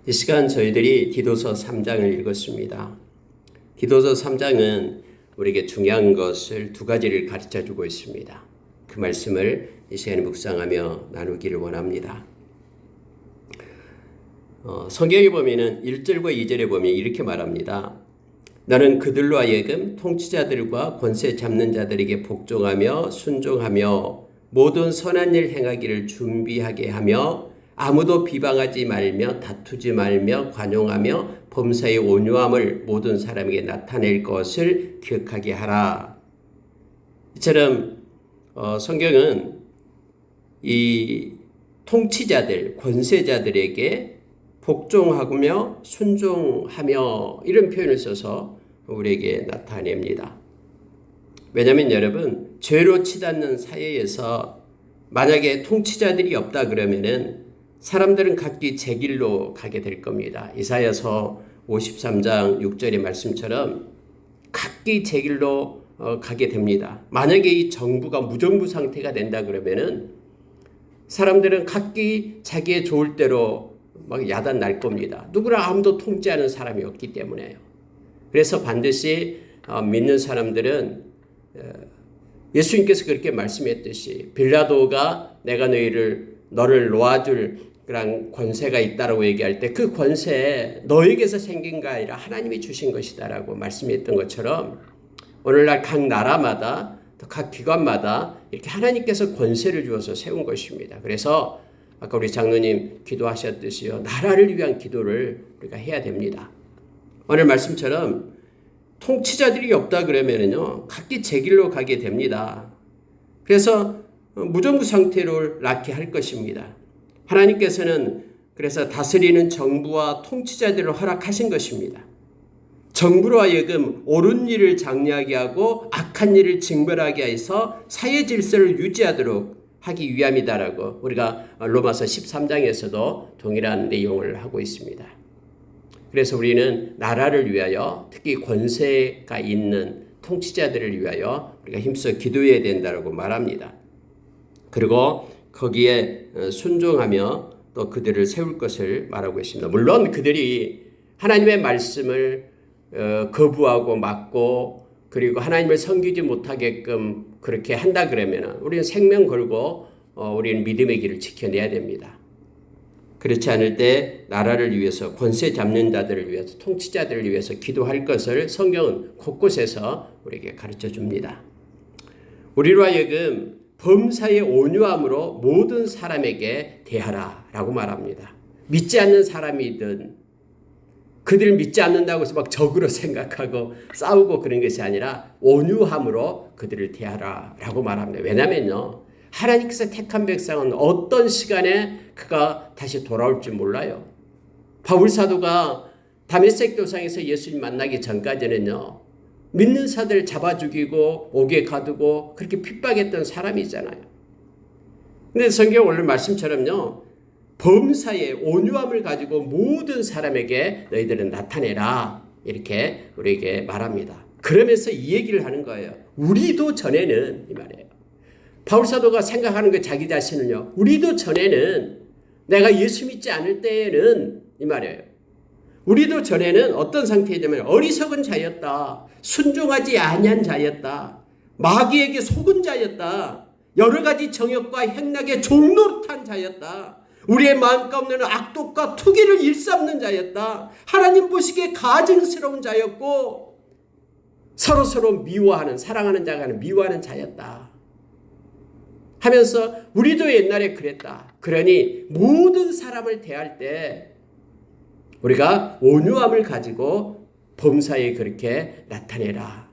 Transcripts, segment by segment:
이 시간 저희들이 디도서 3장을 읽었습니다. 디도서 3장은 우리에게 중요한 것을 두 가지를 가르쳐주고 있습니다. 그 말씀을 이 시간에 묵상하며 나누기를 원합니다. 성경에 보면은 1절과 2절에 보면 이렇게 말합니다. 너는 그들로 하여금 통치자들과 권세 잡는 자들에게 복종하며 순종하며 모든 선한 일 행하기를 준비하게 하며 아무도 비방하지 말며 다투지 말며 관용하며 범사의 온유함을 모든 사람에게 나타낼 것을 기억하게 하라. 이처럼 성경은 이 통치자들, 권세자들에게 복종하며 순종하며 이런 표현을 써서 우리에게 나타냅니다. 왜냐하면 여러분, 죄로 치닫는 사회에서 만약에 통치자들이 없다 그러면은 사람들은 각기 제 길로 가게 될 겁니다. 이사야서 53장 6절의 말씀처럼 각기 제 길로 가게 됩니다. 만약에 이 정부가 무정부 상태가 된다 그러면은 사람들은 각기 자기의 좋을 대로 막 야단 날 겁니다. 누구나 아무도 통제하는 사람이 없기 때문에요. 그래서 반드시 믿는 사람들은 예수님께서 그렇게 말씀했듯이 빌라도가 내가 너를 놓아줄 그런 권세가 있다라고 얘기할 때 그 권세 너에게서 생긴 거 아니라 하나님이 주신 것이다라고 말씀했던 것처럼 오늘날 각 나라마다 또 각 기관마다 이렇게 하나님께서 권세를 주어서 세운 것입니다. 그래서 아까 우리 장로님 기도하셨듯이요, 나라를 위한 기도를 우리가 해야 됩니다. 오늘 말씀처럼 통치자들이 없다 그러면은요 각기 제 길로 가게 됩니다. 그래서 무정부 상태로 낳게 할 것입니다. 하나님께서는 그래서 다스리는 정부와 통치자들을 허락하신 것입니다. 정부로 하여금 옳은 일을 장려하게 하고 악한 일을 징벌하게 해서 사회 질서를 유지하도록 하기 위함이다라고 우리가 로마서 13장에서도 동일한 내용을 하고 있습니다. 그래서 우리는 나라를 위하여 특히 권세가 있는 통치자들을 위하여 우리가 힘써 기도해야 된다고 말합니다. 그리고 거기에 순종하며 또 그들을 세울 것을 말하고 있습니다. 물론 그들이 하나님의 말씀을 거부하고 막고 그리고 하나님을 섬기지 못하게끔 그렇게 한다 그러면 우리는 생명 걸고 우리는 믿음의 길을 지켜내야 됩니다. 그렇지 않을 때 나라를 위해서 권세 잡는 자들을 위해서 통치자들을 위해서 기도할 것을 성경은 곳곳에서 우리에게 가르쳐 줍니다. 우리로 하여금 범사의 온유함으로 모든 사람에게 대하라 라고 말합니다. 믿지 않는 사람이든 그들을 믿지 않는다고 해서 막 적으로 생각하고 싸우고 그런 것이 아니라 온유함으로 그들을 대하라 라고 말합니다. 왜냐면요, 하나님께서 택한 백성은 어떤 시간에 그가 다시 돌아올지 몰라요. 바울 사도가 다메섹 도상에서 예수님 만나기 전까지는요, 믿는 사들 잡아 죽이고 옥에 가두고 그렇게 핍박했던 사람이잖아요. 근데 성경 오늘 말씀처럼요, 범사의 온유함을 가지고 모든 사람에게 너희들은 나타내라 이렇게 우리에게 말합니다. 그러면서 이 얘기를 하는 거예요. 우리도 전에는 이 말이에요. 바울 사도가 생각하는 거 자기 자신은요, 우리도 전에는 내가 예수 믿지 않을 때에는 이 말이에요. 우리도 전에는 어떤 상태냐면 어리석은 자였다. 순종하지 아니한 자였다. 마귀에게 속은 자였다. 여러 가지 정욕과 행락에 종노릇한 자였다. 우리의 마음 가운데는 악독과 투기를 일삼는 자였다. 하나님 보시기에 가증스러운 자였고 서로 미워하는, 사랑하는 자가 미워하는 자였다 하면서 우리도 옛날에 그랬다. 그러니 모든 사람을 대할 때 우리가 온유함을 가지고 범사에 그렇게 나타내라.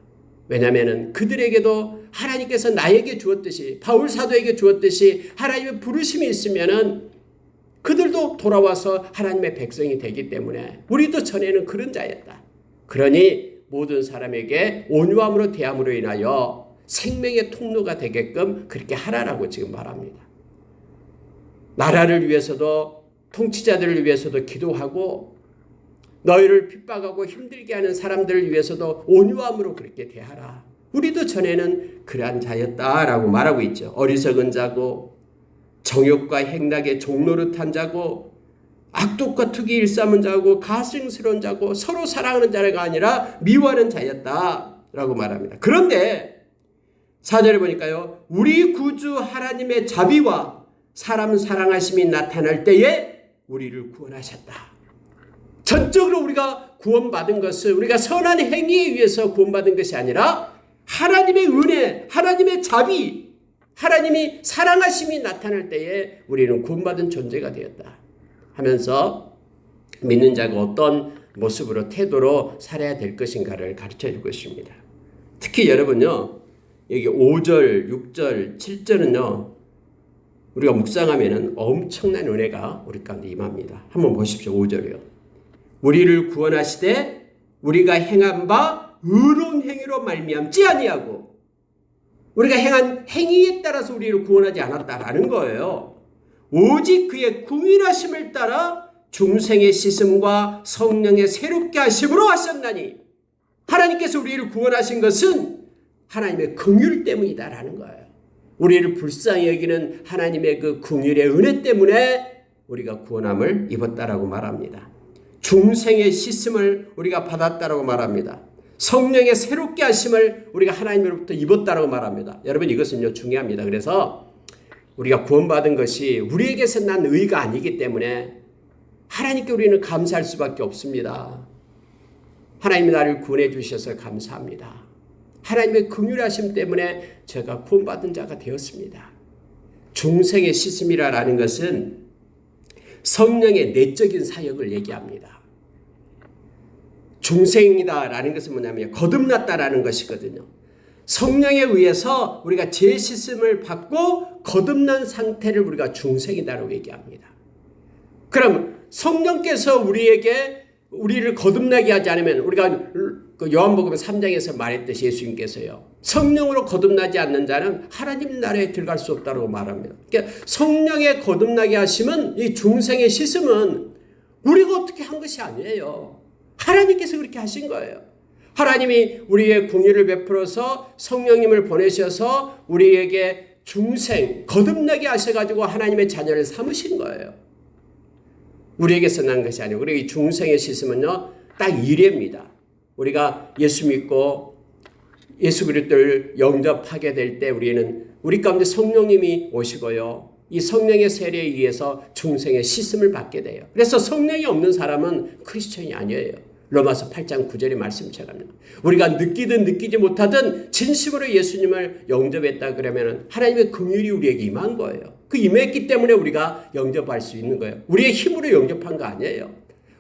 왜냐하면 그들에게도 하나님께서 나에게 주었듯이 바울 사도에게 주었듯이 하나님의 부르심이 있으면은 그들도 돌아와서 하나님의 백성이 되기 때문에 우리도 전에는 그런 자였다. 그러니 모든 사람에게 온유함으로 대함으로 인하여 생명의 통로가 되게끔 그렇게 하라라고 지금 말합니다. 나라를 위해서도 통치자들을 위해서도 기도하고 너희를 핍박하고 힘들게 하는 사람들을 위해서도 온유함으로 그렇게 대하라. 우리도 전에는 그러한 자였다라고 말하고 있죠. 어리석은 자고 정욕과 행락에 종노릇한 자고 악독과 투기 일삼은 자고 가증스러운 자고 서로 사랑하는 자가 아니라 미워하는 자였다라고 말합니다. 그런데 4절에 보니까요. 우리 구주 하나님의 자비와 사람 사랑하심이 나타날 때에 우리를 구원하셨다. 전적으로 우리가 구원받은 것은 우리가 선한 행위에 의해서 구원받은 것이 아니라 하나님의 은혜, 하나님의 자비, 하나님이 사랑하심이 나타날 때에 우리는 구원받은 존재가 되었다 하면서 믿는 자가 어떤 모습으로 태도로 살아야 될 것인가를 가르쳐 주고 있습니다. 특히 여러분요. 여기 5절, 6절, 7절은요. 우리가 묵상하면 엄청난 은혜가 우리 가운데 임합니다. 한번 보십시오. 5절이요. 우리를 구원하시되 우리가 행한 바 의로운 행위로 말미암지 아니하고 우리가 행한 행위에 따라서 우리를 구원하지 않았다라는 거예요. 오직 그의 궁일하심을 따라 중생의 씻음과 성령의 새롭게 하심으로 하셨나니 하나님께서 우리를 구원하신 것은 하나님의 긍휼 때문이다라는 거예요. 우리를 불쌍히 여기는 하나님의 그 긍휼의 은혜 때문에 우리가 구원함을 입었다라고 말합니다. 중생의 씻음을 우리가 받았다라고 말합니다. 성령의 새롭게 하심을 우리가 하나님으로부터 입었다라고 말합니다. 여러분 이것은요 중요합니다. 그래서 우리가 구원받은 것이 우리에게서 난 의가 아니기 때문에 하나님께 우리는 감사할 수밖에 없습니다. 하나님이 나를 구원해 주셔서 감사합니다. 하나님의 긍휼하심 때문에 제가 구원받은 자가 되었습니다. 중생의 씻음이라는 것은 성령의 내적인 사역을 얘기합니다. 중생이다라는 것은 뭐냐면 거듭났다라는 것이거든요. 성령에 의해서 우리가 죄 씻음을 받고 거듭난 상태를 우리가 중생이다라고 얘기합니다. 그럼 성령께서 우리를 거듭나게 하지 않으면 우리가 요한복음 3장에서 말했듯이 예수님께서요. 성령으로 거듭나지 않는 자는 하나님 나라에 들어갈 수 없다고 말합니다. 그러니까 성령에 거듭나게 하시면 이 중생의 씻음은 우리가 어떻게 한 것이 아니에요. 하나님께서 그렇게 하신 거예요. 하나님이 우리의 긍휼을 베풀어서 성령님을 보내셔서 우리에게 중생 거듭나게 하셔가지고 하나님의 자녀를 삼으신 거예요. 우리에게서 난 것이 아니고 우리 중생의 씻음은요 딱 이래입니다. 우리가 예수 믿고 예수 그리스도를 영접하게 될 때 우리 가운데 성령님이 오시고요. 이 성령의 세례에 의해서 중생의 씻음을 받게 돼요. 그래서 성령이 없는 사람은 크리스천이 아니에요. 로마서 8장 9절의 말씀처럼요. 우리가 느끼든 느끼지 못하든 진심으로 예수님을 영접했다 그러면 하나님의 긍휼이 우리에게 임한 거예요. 그 임했기 때문에 우리가 영접할 수 있는 거예요. 우리의 힘으로 영접한 거 아니에요.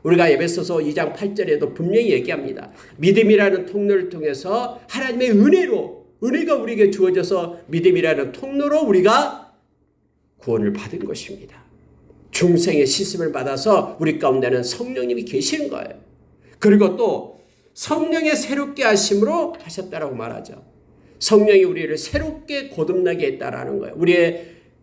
우리가 에베소서 2장 8절에도 분명히 얘기합니다. 믿음이라는 통로를 통해서 하나님의 은혜가 우리에게 주어져서 믿음이라는 통로로 우리가 구원을 받은 것입니다. 중생의 씻음을 받아서 우리 가운데는 성령님이 계신 거예요. 그리고 또 성령의 새롭게 하심으로 하셨다라고 말하죠. 성령이 우리를 새롭게 거듭나게 했다라는 거예요.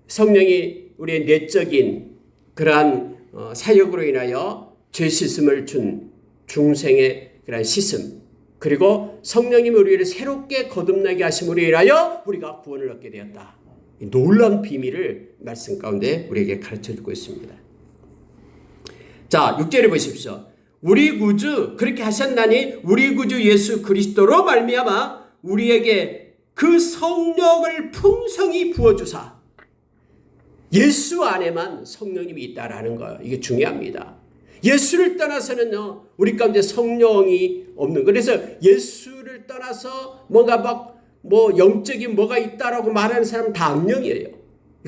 성령이 우리의 내적인 그러한 사역으로 인하여 죄 씻음을 준 중생의 그러한 씻음, 그리고 성령님이 우리를 새롭게 거듭나게 하심으로 인하여 우리가 구원을 얻게 되었다. 이 놀라운 비밀을 말씀 가운데 우리에게 가르쳐주고 있습니다. 자, 6절에 보십시오. 우리 구주 그렇게 하셨나니 우리 구주 예수 그리스도로 말미암아 우리에게 그 성령을 풍성히 부어주사. 예수 안에만 성령님이 있다라는 거예요. 이게 중요합니다. 예수를 떠나서는요 우리 가운데 성령이 없는. 그래서 예수를 떠나서 뭔가 영적인 뭐가 있다라고 말하는 사람은 다 악령이에요.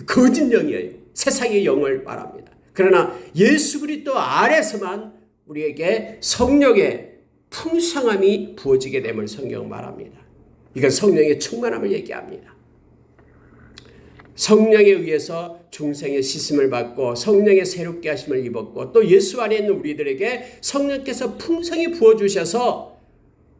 거짓 영이에요. 세상의 영을 말합니다. 그러나 예수 그리스도 안에서만 우리에게 성령의 풍성함이 부어지게 됨을 성경은 말합니다. 이건 성령의 충만함을 얘기합니다. 성령에 의해서 중생의 씻음을 받고 성령의 새롭게 하심을 입었고 또 예수 안에 있는 우리들에게 성령께서 풍성히 부어주셔서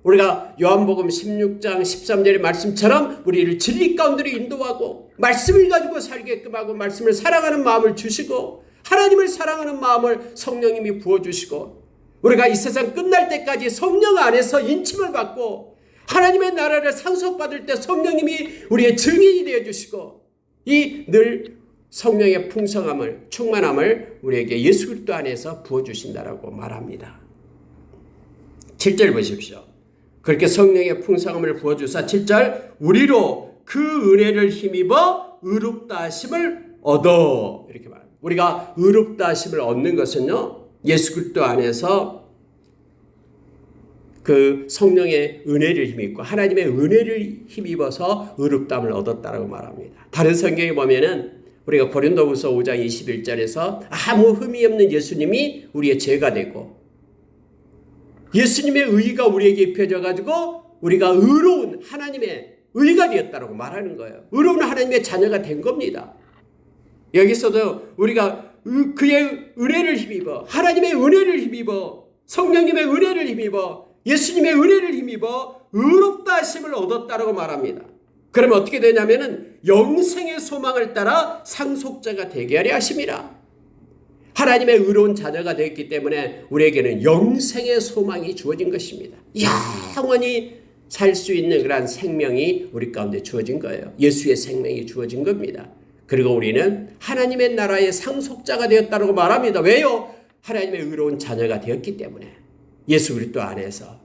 우리가 요한복음 16장 13절의 말씀처럼 우리를 진리 가운데로 인도하고 말씀을 가지고 살게끔 하고 말씀을 사랑하는 마음을 주시고 하나님을 사랑하는 마음을 성령님이 부어주시고 우리가 이 세상 끝날 때까지 성령 안에서 인침을 받고 하나님의 나라를 상속받을 때 성령님이 우리의 증인이 되어주시고 이 늘 성령의 풍성함을, 충만함을 우리에게 예수 그리스도 안에서 부어주신다라고 말합니다. 7절 보십시오. 그렇게 성령의 풍성함을 부어주사 7절 우리로 그 은혜를 힘입어 의롭다 하심을 얻어 이렇게 말합니다. 우리가 의롭다 하심을 얻는 것은요, 예수 그리스도 안에서 그 성령의 은혜를 힘입고 하나님의 은혜를 힘입어서 의롭다함을 얻었다라고 말합니다. 다른 성경에 보면은 우리가 고린도후서 5장 21절에서 아무 흠이 없는 예수님이 우리의 죄가 되고 예수님의 의가 우리에게 입혀져 가지고 우리가 의로운 하나님의 의가 되었다라고 말하는 거예요. 의로운 하나님의 자녀가 된 겁니다. 여기서도 우리가 그의 은혜를 힘입어, 하나님의 은혜를 힘입어, 성령님의 은혜를 힘입어, 예수님의 은혜를 힘입어 의롭다 하심을 얻었다라고 말합니다. 그러면 어떻게 되냐면은 영생의 소망을 따라 상속자가 되게 하려 하심이라. 하나님의 의로운 자녀가 되었기 때문에 우리에게는 영생의 소망이 주어진 것입니다. 영원히 살 수 있는 그런 생명이 우리 가운데 주어진 거예요. 예수의 생명이 주어진 겁니다. 그리고 우리는 하나님의 나라의 상속자가 되었다고 말합니다. 왜요? 하나님의 의로운 자녀가 되었기 때문에. 예수 그리스도 안에서.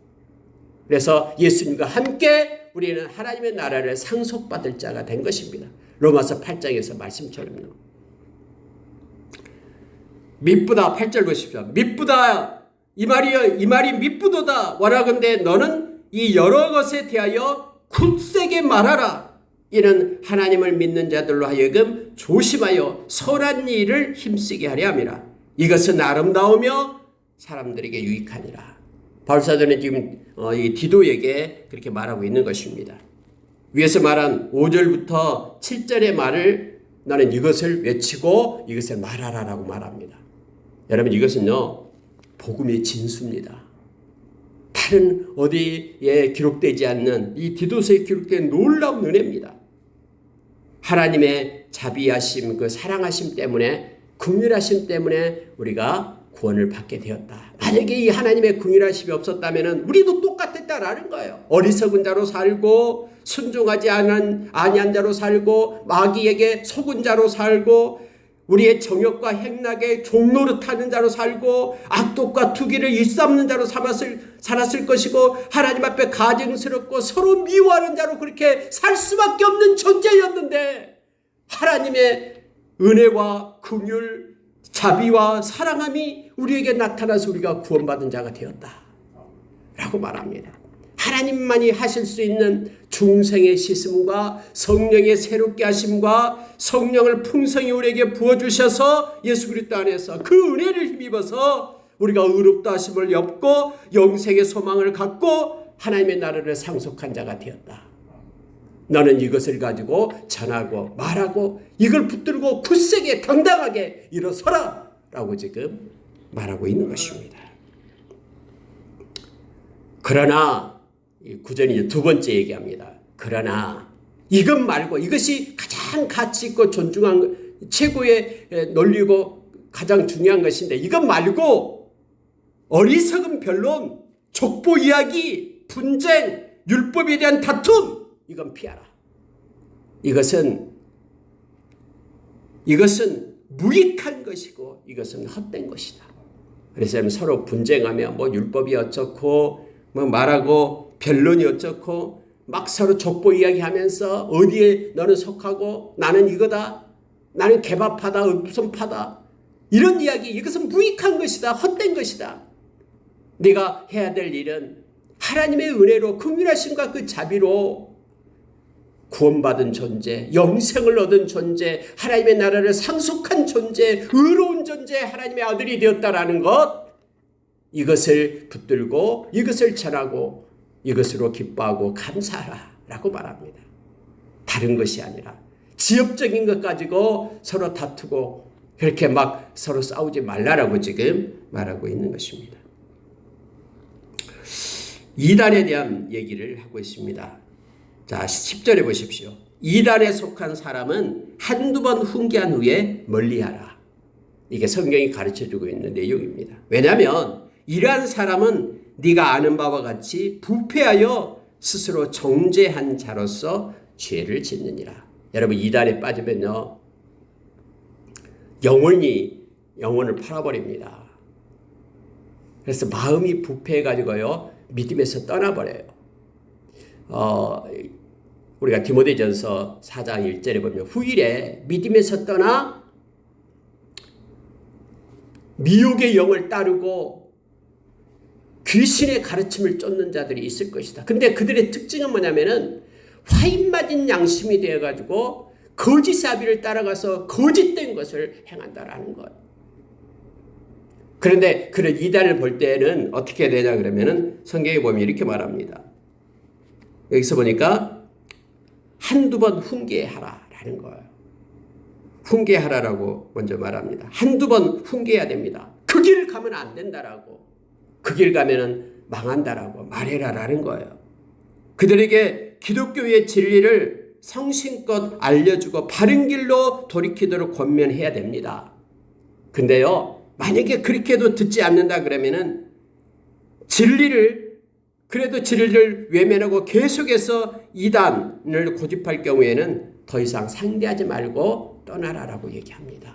그래서 예수님과 함께 우리는 하나님의 나라를 상속받을 자가 된 것입니다. 로마서 8장에서 말씀처럼요. 미쁘다 8절 보십시오. 미쁘다 이 말이 미쁘도다. 원하건대 너는 이 여러 것에 대하여 굳세게 말하라. 이는 하나님을 믿는 자들로 하여금 조심하여 선한 일을 힘쓰게 하려 함이라. 이것은 아름다우며 사람들에게 유익하니라. 바울사도는 지금 이 디도에게 그렇게 말하고 있는 것입니다. 위에서 말한 5절부터 7절의 말을 나는 이것을 외치고 이것을 말하라라고 말합니다. 여러분 이것은요 복음의 진수입니다. 다른 어디에 기록되지 않는 이 디도서에 기록된 놀라운 은혜입니다. 하나님의 자비하심, 그 사랑하심 때문에, 긍휼하심 때문에 우리가 구원을 받게 되었다. 만약에 이 하나님의 긍휼하심이 없었다면 우리도 똑같았다라는 거예요. 어리석은 자로 살고 순종하지 아니한 자로 살고 마귀에게 속은 자로 살고 우리의 정욕과 행락에 종노릇하는 자로 살고 악독과 투기를 일삼는 자로 살았을 것이고 하나님 앞에 가증스럽고 서로 미워하는 자로 그렇게 살 수밖에 없는 존재였는데 하나님의 은혜와 긍휼, 자비와 사랑함이 우리에게 나타나서 우리가 구원받은 자가 되었다 라고 말합니다. 하나님만이 하실 수 있는 중생의 씻음과 성령의 새롭게 하심과 성령을 풍성히 우리에게 부어주셔서 예수 그리스도 안에서 그 은혜를 힘입어서 우리가 의롭다 하심을 엽고 영생의 소망을 갖고 하나님의 나라를 상속한 자가 되었다. 너는 이것을 가지고 전하고 말하고 이걸 붙들고 굳세게 당당하게 일어서라 라고 지금 말하고 있는 것입니다. 그러나 구절이 두 번째 얘기합니다. 그러나 이것 말고 이것이 가장 가치 있고 존중한 최고의 논리고 가장 중요한 것인데 이것 말고 어리석은 변론, 족보 이야기, 분쟁, 율법에 대한 다툼 이건 피하라. 이것은 무익한 것이고 이것은 헛된 것이다. 그래서 서로 분쟁하며 뭐 율법이 어쩌고 뭐 말하고 변론이 어쩌고 막 서로 족보 이야기하면서 어디에 너는 속하고 나는 이거다. 나는 개밥파다. 무슨 파다. 이런 이야기 이것은 무익한 것이다. 헛된 것이다. 네가 해야 될 일은 하나님의 은혜로 긍휼하심과 그 자비로 구원받은 존재, 영생을 얻은 존재, 하나님의 나라를 상속한 존재, 의로운 존재, 하나님의 아들이 되었다라는 것 이것을 붙들고 이것을 전하고 이것으로 기뻐하고 감사하라 라고 말합니다. 다른 것이 아니라 지엽적인 것 가지고 서로 다투고 그렇게 막 서로 싸우지 말라라고 지금 말하고 있는 것입니다. 이단에 대한 얘기를 하고 있습니다. 자, 10절에 보십시오. 이단에 속한 사람은 한두 번 훈계한 후에 멀리하라. 이게 성경이 가르쳐주고 있는 내용입니다. 왜냐하면 이러한 사람은 네가 아는 바와 같이 부패하여 스스로 정죄한 자로서 죄를 짓느니라. 여러분 이단에 빠지면요 영혼을 팔아버립니다. 그래서 마음이 부패해가지고요, 믿음에서 떠나버려요. 우리가 디모데전서 4장 1절에 보면 후일에 믿음에서 떠나 미혹의 영을 따르고 귀신의 가르침을 쫓는 자들이 있을 것이다. 근데 그들의 특징은 뭐냐면은 화인 맞은 양심이 되어가지고 거짓 사비를 따라가서 거짓된 것을 행한다라는 거예요. 그런데 그런 이단을 볼 때는 어떻게 되냐 그러면은 성경에 보면 이렇게 말합니다. 여기서 보니까 한두 번 훈계하라라는 거예요. 훈계하라라고 먼저 말합니다. 한두 번 훈계해야 됩니다. 그 길 가면 안 된다라고. 그 길 가면은 망한다라고 말해라라는 거예요. 그들에게 기독교의 진리를 성심껏 알려주고 바른 길로 돌이키도록 권면해야 됩니다. 근데요, 만약에 그렇게도 듣지 않는다 그러면은 그래도 진리를 외면하고 계속해서 이단을 고집할 경우에는 더 이상 상대하지 말고 떠나라라고 얘기합니다.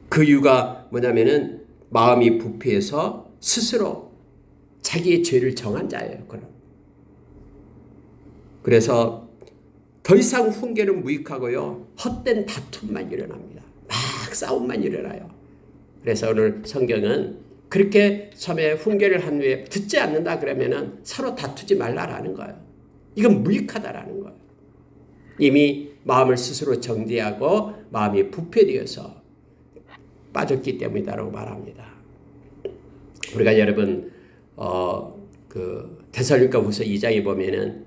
그 이유가 뭐냐면은 마음이 부패해서 스스로 자기의 죄를 정한 자예요. 그래서 더 이상 훈계는 무익하고요, 헛된 다툼만 일어납니다. 막 싸움만 일어나요. 그래서 오늘 성경은 그렇게 처음에 훈계를 한 후에 듣지 않는다 그러면은 서로 다투지 말라라는 거예요. 이건 무익하다라는 거예요. 이미 마음을 스스로 정죄하고 마음이 부패되어서 빠졌기 때문이다라고 말합니다. 우리가 여러분 데살로니가후서 2장에 보면은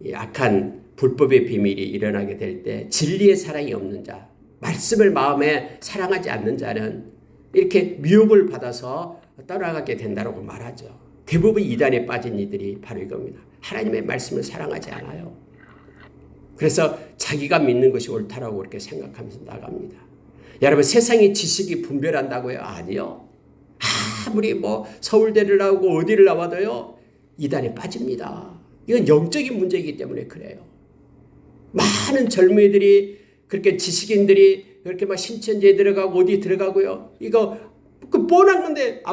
이 악한 불법의 비밀이 일어나게 될 때 진리의 사랑이 없는 자, 말씀을 마음에 사랑하지 않는 자는 이렇게 미혹을 받아서 떠나가게 된다고 말하죠. 대부분 이단에 빠진 이들이 바로 이겁니다. 하나님의 말씀을 사랑하지 않아요. 그래서 자기가 믿는 것이 옳다라고 그렇게 생각하면서 나갑니다. 여러분, 세상의 지식이 분별한다고요? 아니요. 아무리 서울대를 나오고 어디를 나와도요, 이단에 빠집니다. 이건 영적인 문제이기 때문에 그래요. 많은 젊은이들이, 그렇게 지식인들이 그렇게 신천지에 들어가고 어디 들어가고요. 이거 뻔한 건데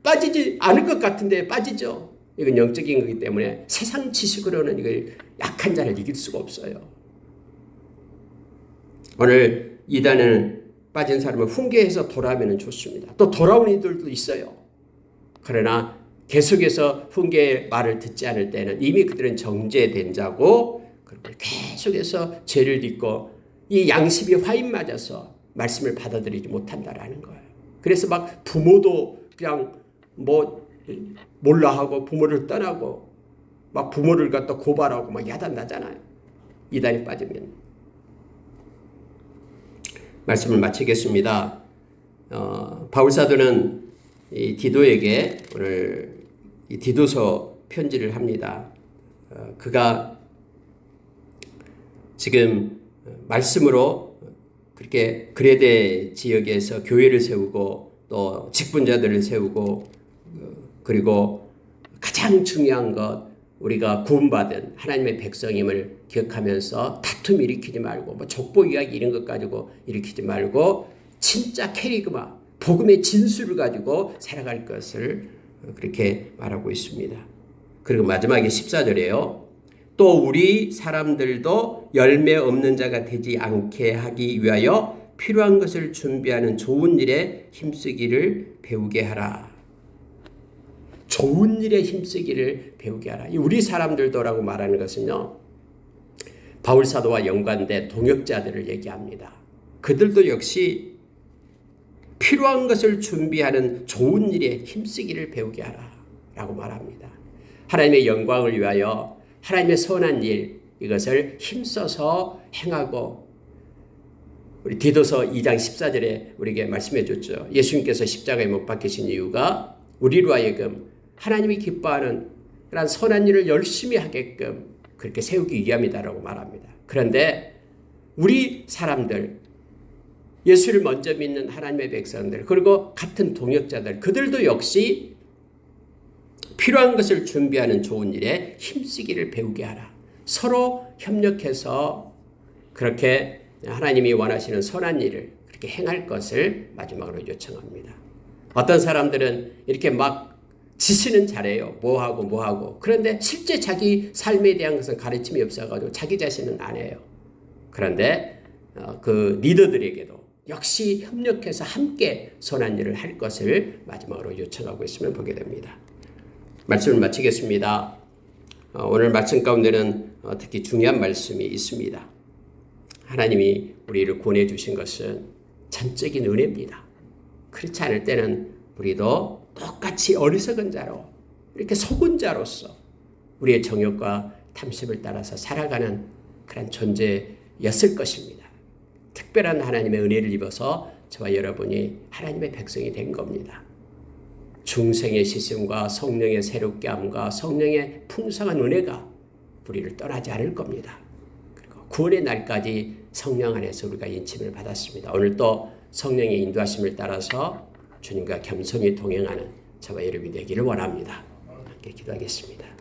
빠지지 않을 것 같은데 빠지죠. 이건 영적인 거기 때문에 세상 지식으로는 이걸 약한 자를 이길 수가 없어요. 오늘 이단을 빠진 사람은 훈계해서 돌아오면 좋습니다. 또 돌아온 이들도 있어요. 그러나 계속해서 훈계의 말을 듣지 않을 때는 이미 그들은 정죄된 자고, 그리고 계속해서 죄를 짓고 이 양심이 화인 맞아서 말씀을 받아들이지 못한다라는 거예요. 그래서 부모도 그냥 몰라 하고 부모를 떠나고 부모를 갖다 고발하고 야단나잖아요. 이단이 빠지면. 말씀을 마치겠습니다. 바울사도는 이 디도에게 오늘 이 디도서 편지를 합니다. 그가 지금 말씀으로 그렇게 그레데 지역에서 교회를 세우고 또 직분자들을 세우고, 그리고 가장 중요한 것, 우리가 구원받은 하나님의 백성임을 기억하면서 다툼 일으키지 말고 족보 이야기 이런 것 가지고 일으키지 말고 진짜 캐리그마 복음의 진수를 가지고 살아갈 것을 그렇게 말하고 있습니다. 그리고 마지막에 14절에요. 또 우리 사람들도 열매 없는 자가 되지 않게 하기 위하여 필요한 것을 준비하는 좋은 일에 힘쓰기를 배우게 하라. 좋은 일에 힘쓰기를 배우게 하라. 우리 사람들도라고 말하는 것은요, 바울사도와 연관된 동역자들을 얘기합니다. 그들도 역시 필요한 것을 준비하는 좋은 일에 힘쓰기를 배우게 하라 라고 말합니다. 하나님의 영광을 위하여 하나님의 선한 일, 이것을 힘써서 행하고, 우리 디도서 2장 14절에 우리에게 말씀해 줬죠. 예수님께서 십자가에 못 박히신 이유가 우리로 하여금 하나님이 기뻐하는 그런 선한 일을 열심히 하게끔 그렇게 세우기 위함이다라고 말합니다. 그런데 우리 사람들, 예수를 먼저 믿는 하나님의 백성들, 그리고 같은 동역자들, 그들도 역시 필요한 것을 준비하는 좋은 일에 힘쓰기를 배우게 하라. 서로 협력해서 그렇게 하나님이 원하시는 선한 일을 그렇게 그렇게 행할 것을 마지막으로 요청합니다. 어떤 사람들은 이렇게 막 지시는 잘해요. 뭐하고. 그런데 실제 자기 삶에 대한 것은 가르침이 없어가지고 자기 자신은 안 해요. 그런데 그 리더들에게도 역시 협력해서 함께 선한 일을 할 것을 마지막으로 요청하고 있음을 보게 됩니다. 말씀을 마치겠습니다. 오늘 말씀 가운데는 특히 중요한 말씀이 있습니다. 하나님이 우리를 구원해 주신 것은 전적인 은혜입니다. 그렇지 않을 때는 우리도 똑같이 어리석은 자로 이렇게 속은 자로서 우리의 정욕과 탐심을 따라서 살아가는 그런 존재였을 것입니다. 특별한 하나님의 은혜를 입어서 저와 여러분이 하나님의 백성이 된 겁니다. 중생의 시심과 성령의 새롭게 함과 성령의 풍성한 은혜가 우리를 떠나지 않을 겁니다. 그리고 구원의 날까지 성령 안에서 우리가 인침을 받았습니다. 오늘 또 성령의 인도하심을 따라서 주님과 겸손히 동행하는 저와 여러분이 되기를 원합니다. 함께 기도하겠습니다.